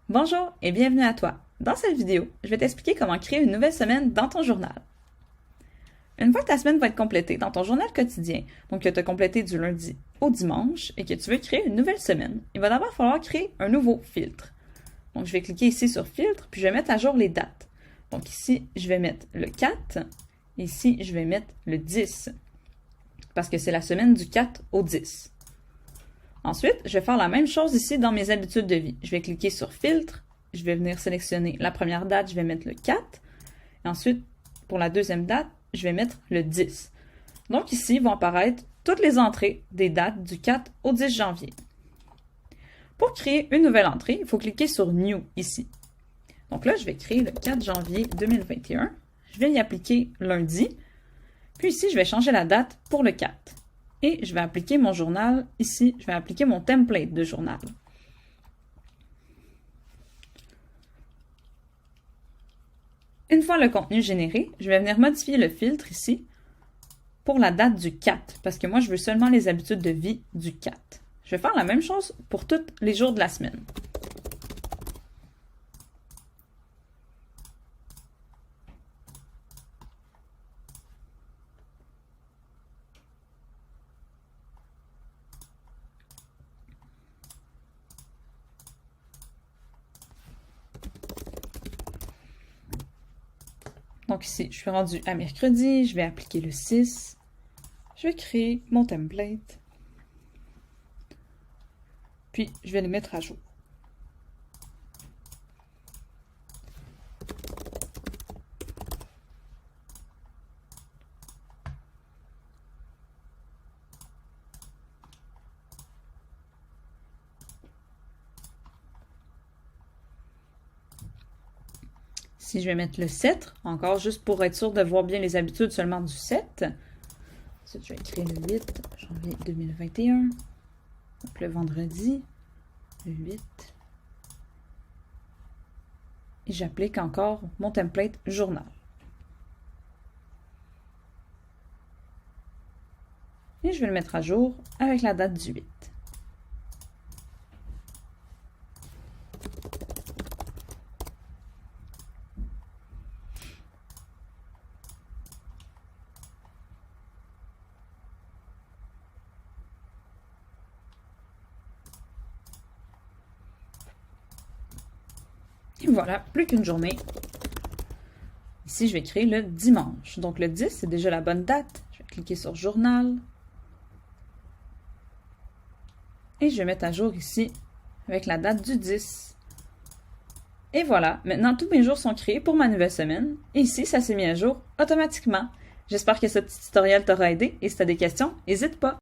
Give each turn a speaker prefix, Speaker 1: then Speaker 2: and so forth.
Speaker 1: Bonjour et bienvenue à toi. Dans cette vidéo, je vais t'expliquer comment créer une nouvelle semaine dans ton journal. Une fois que ta semaine va être complétée dans ton journal quotidien, donc que tu as complété du lundi au dimanche et que tu veux créer une nouvelle semaine, il va d'abord falloir créer un nouveau filtre. Donc je vais cliquer ici sur filtre, puis je vais mettre à jour les dates. Donc ici, je vais mettre le 4, ici, je vais mettre le 10, parce que c'est la semaine du 4 au 10. Ensuite, je vais faire la même chose ici dans mes habitudes de vie. Je vais cliquer sur filtre, je vais venir sélectionner la première date, je vais mettre le 4. Et ensuite, pour la deuxième date, je vais mettre le 10. Donc ici vont apparaître toutes les entrées des dates du 4 au 10 janvier. Pour créer une nouvelle entrée, il faut cliquer sur New ici. Donc là, je vais créer le 4 janvier 2021. Je vais y appliquer lundi. Puis ici, je vais changer la date pour le 4. Et je vais appliquer mon journal. Ici, je vais appliquer mon template de journal. Une fois le contenu généré, je vais venir modifier le filtre ici pour la date du 4, parce que moi, je veux seulement les habitudes de vie du 4. Je vais faire la même chose pour tous les jours de la semaine. Donc ici, je suis rendue à mercredi, je vais appliquer le 6. Je vais créer mon template. Puis, je vais le mettre à jour. Ici, je vais mettre le 7, encore juste pour être sûr de voir bien les habitudes seulement du 7. Ensuite, je vais créer le 8 janvier 2021. Donc, le vendredi, le 8. Et j'applique encore mon template journal. Et je vais le mettre à jour avec la date du 8. Et voilà, plus qu'une journée. Ici, je vais créer le dimanche. Donc, le 10, c'est déjà la bonne date. Je vais cliquer sur Journal. Et je vais mettre à jour ici avec la date du 10. Et voilà, maintenant tous mes jours sont créés pour ma nouvelle semaine. Et ici, ça s'est mis à jour automatiquement. J'espère que ce petit tutoriel t'aura aidé et si tu as des questions, n'hésite pas.